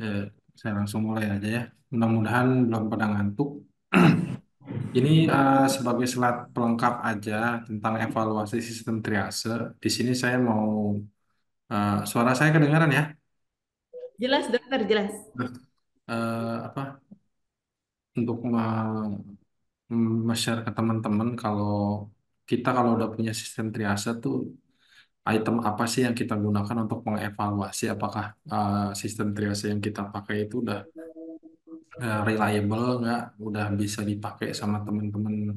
Eh, saya langsung mulai aja ya. Mudah-mudahan belum pada ngantuk. Ini sebagai slide pelengkap aja tentang evaluasi sistem triase. Di sini saya mau suara saya kedengaran ya? Jelas dokter, jelas. Apa untuk share ke teman-teman kalau kita kalau udah punya sistem triase tuh item apa sih yang kita gunakan untuk mengevaluasi apakah sistem triase yang kita pakai itu udah reliable nggak, udah bisa dipakai sama teman-teman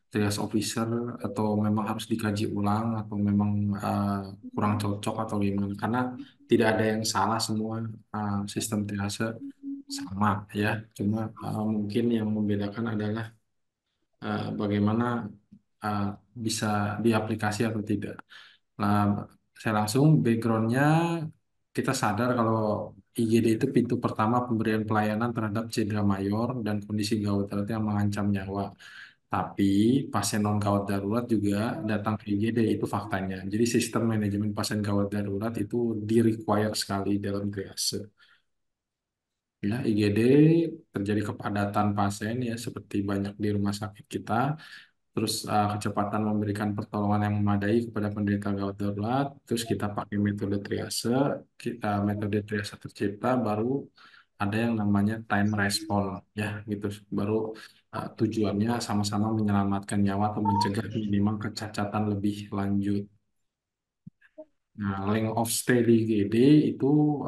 trias officer atau memang harus dikaji ulang atau memang uh, kurang cocok atau gimana? Karena tidak ada yang salah, semua sistem triase sama ya. Cuma mungkin yang membedakan adalah bagaimana uh, bisa diaplikasi atau tidak. Nah, saya langsung backgroundnya, kita sadar kalau IGD itu pintu pertama pemberian pelayanan terhadap cedera mayor dan kondisi gawat darurat yang mengancam nyawa. Tapi pasien non gawat darurat juga datang ke IGD, itu faktanya. Jadi sistem manajemen pasien gawat darurat itu di-require sekali dalam triase. Ya, IGD terjadi kepadatan pasien ya seperti banyak di rumah sakit kita. Terus kecepatan memberikan pertolongan yang memadai kepada penderita gawat darurat. Terus kita pakai metode triase, kita metode triase tercipta, baru ada yang namanya time response ya gitu. Baru tujuannya sama-sama menyelamatkan nyawa atau mencegah minimal kecacatan lebih lanjut. Nah, length of stay di IGD itu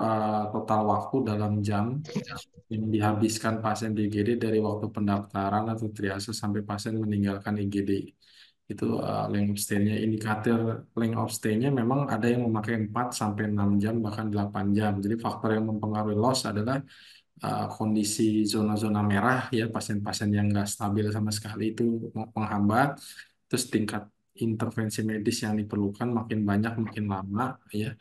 total waktu dalam jam yang dihabiskan pasien di IGD dari waktu pendaftaran atau triase sampai pasien meninggalkan IGD. Itu length of stay-nya. Indikator length of stay-nya memang ada yang memakai 4 sampai 6 jam bahkan 8 jam. Jadi faktor yang mempengaruhi loss adalah kondisi zona-zona merah ya, pasien-pasien yang nggak stabil sama sekali itu menghambat. Terus tingkat intervensi medis yang diperlukan makin banyak makin lama ya.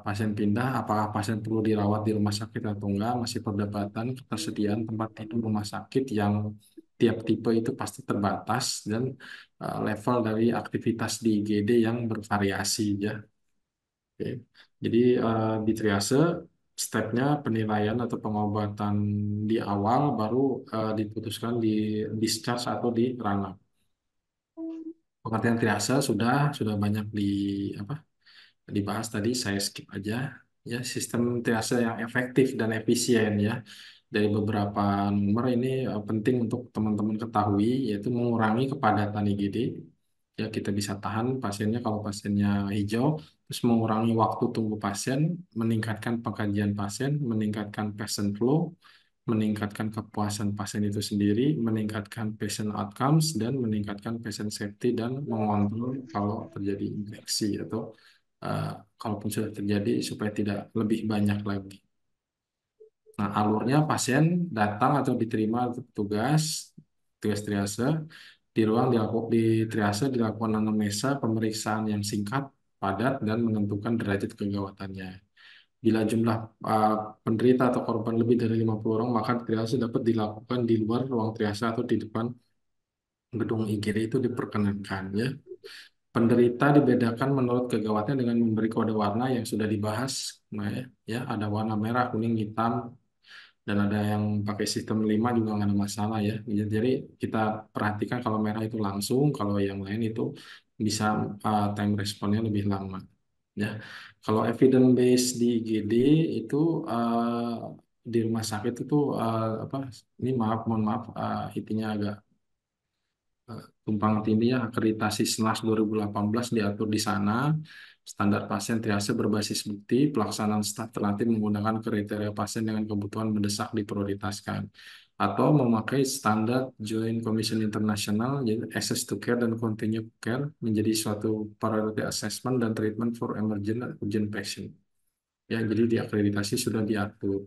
Pasien pindah, apakah pasien perlu dirawat di rumah sakit atau enggak, masih perdebatan. Ketersediaan tempat tidur rumah sakit yang tiap tipe itu pasti terbatas, dan level dari aktivitas di IGD yang bervariasi ya. Oke. Jadi di triase stepnya penilaian atau pengobatan di awal, baru diputuskan di discharge atau di run up. Pengertian triase sudah banyak apa dibahas tadi, saya skip aja ya. Sistem triase yang efektif dan efisien ya, dari beberapa nomor ini penting untuk teman-teman ketahui, yaitu mengurangi kepadatan IGD ya. Kita bisa tahan pasiennya kalau pasiennya hijau, terus mengurangi waktu tunggu pasien, meningkatkan pengkajian pasien, meningkatkan patient flow, meningkatkan kepuasan pasien itu sendiri, meningkatkan patient outcomes, dan meningkatkan patient safety, dan mengontrol kalau terjadi infeksi atau uh, kalaupun sudah terjadi supaya tidak lebih banyak lagi. Nah, alurnya pasien datang atau diterima petugas, tugas triase. Di ruang di triase dilakukan anamnesa, pemeriksaan yang singkat, padat, dan menentukan derajat kegawatannya. Bila jumlah uh, penderita atau korban lebih dari 50 orang, maka triase dapat dilakukan di luar ruang triase atau di depan gedung IGD itu diperkenankan ya. Penderita dibedakan menurut kegawatnya dengan memberi kode warna yang sudah dibahas. Nah, ya, ada warna merah, kuning, hitam, dan ada yang pakai sistem 5 juga nggak ada masalah ya. Jadi kita perhatikan kalau merah itu langsung, kalau yang lain itu bisa time responnya lebih lama. Ya, kalau evidence base di IGD itu di rumah sakit itu apa? Ini maaf, mohon maaf, itinya agak tumpang tindih ya. Akreditasi SNAS 2018 diatur di sana. Standar pasien triase berbasis bukti, pelaksanaan staf terlatih menggunakan kriteria pasien dengan kebutuhan mendesak diprioritaskan. Atau memakai standar Joint Commission International, yaitu Access to Care dan Continued Care menjadi suatu priority assessment dan treatment for emergent dan urgent patient. Ya, jadi diakreditasi sudah diatur.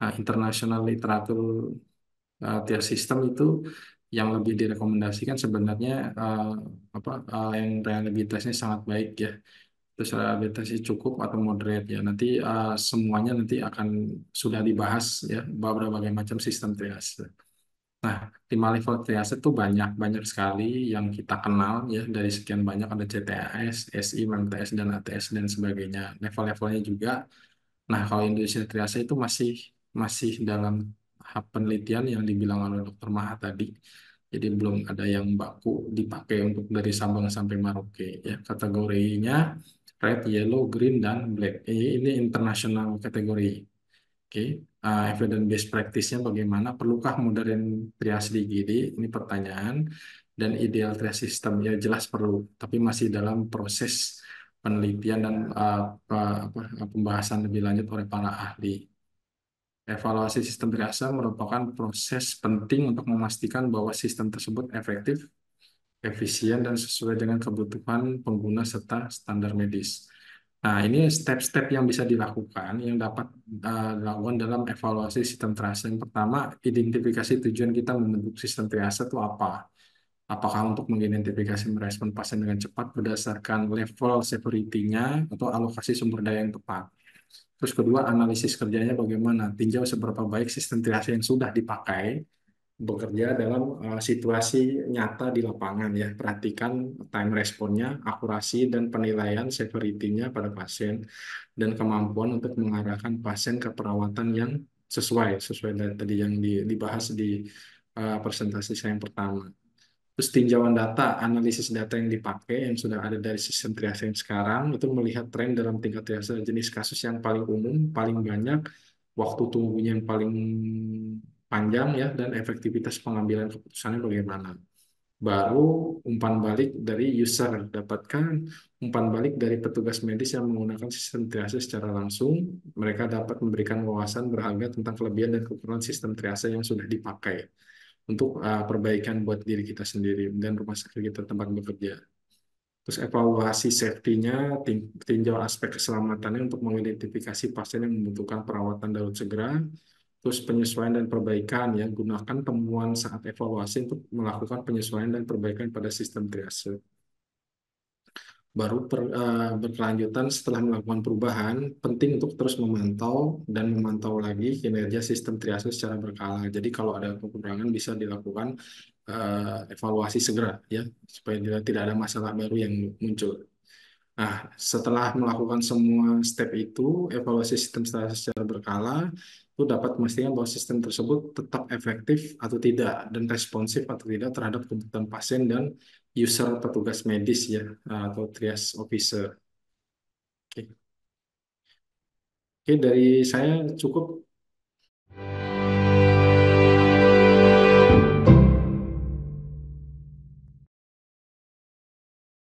Nah, international literatur tier system itu yang lebih direkomendasikan sebenarnya yang reliabilitasnya sangat baik ya. Terus reliabilitasnya cukup atau moderate ya. Nanti semuanya nanti akan sudah dibahas ya, berbagai macam sistem triase. Nah, 5 level triase itu banyak banyak sekali yang kita kenal ya. Dari sekian banyak ada CTAS, SI, MMTS, dan ATS dan sebagainya. Level-levelnya juga Nah, kalau Indonesia Triase itu masih masih dalam tahap penelitian yang dibilang oleh Dr. Maha tadi. Jadi belum ada yang baku dipakai untuk dari Sabang sampai Merauke. Ya, kategorinya red, yellow, green, dan black. Ini internasional kategori. Oke, evidence based practice-nya bagaimana? Perlukah modern triage di IGD? Ini pertanyaan. Dan ideal triage system ya jelas perlu, tapi masih dalam proses penelitian dan pembahasan lebih lanjut oleh para ahli. Evaluasi sistem triase merupakan proses penting untuk memastikan bahwa sistem tersebut efektif, efisien, dan sesuai dengan kebutuhan pengguna serta standar medis. Nah, ini step-step yang bisa dilakukan, yang dapat dilakukan dalam evaluasi sistem triase. Yang pertama, identifikasi tujuan kita membentuk sistem triase itu apa? Apakah untuk mengidentifikasi merespon pasien dengan cepat berdasarkan level severity-nya atau alokasi sumber daya yang tepat. Terus kedua, analisis kerjanya bagaimana? Tinjau seberapa baik sistem triase yang sudah dipakai bekerja dalam situasi nyata di lapangan ya. Perhatikan time responnya, akurasi dan penilaian severity-nya pada pasien dan kemampuan untuk mengarahkan pasien ke perawatan yang sesuai dari tadi yang dibahas di presentasi saya yang pertama. Terus tinjauan data, analisis data yang dipakai yang sudah ada dari sistem triase yang sekarang itu melihat tren dalam tingkat triase jenis kasus yang paling umum, paling banyak, waktu tunggunya yang paling panjang ya, dan efektivitas pengambilan keputusannya bagaimana. Baru umpan balik dari user, dapatkan umpan balik dari petugas medis yang menggunakan sistem triase secara langsung. Mereka dapat memberikan wawasan berharga tentang kelebihan dan kekurangan sistem triase yang sudah dipakai untuk perbaikan buat diri kita sendiri dan rumah sakit kita tempat bekerja. Terus evaluasi safety-nya, tinjau aspek keselamatannya untuk mengidentifikasi pasien yang membutuhkan perawatan darurat segera. Terus penyesuaian dan perbaikan ya, gunakan temuan saat evaluasi untuk melakukan penyesuaian dan perbaikan pada sistem triase. Baru berkelanjutan setelah melakukan perubahan, penting untuk terus memantau dan memantau lagi kinerja sistem triase secara berkala. Jadi kalau ada kekurangan bisa dilakukan evaluasi segera ya, supaya tidak ada masalah baru yang muncul. Nah, setelah melakukan semua step itu, evaluasi sistem secara berkala, itu dapat memastikan bahwa sistem tersebut tetap efektif atau tidak, dan responsif atau tidak terhadap kebutuhan pasien dan user petugas medis ya, atau triage officer. Oke, Oke, dari saya cukup.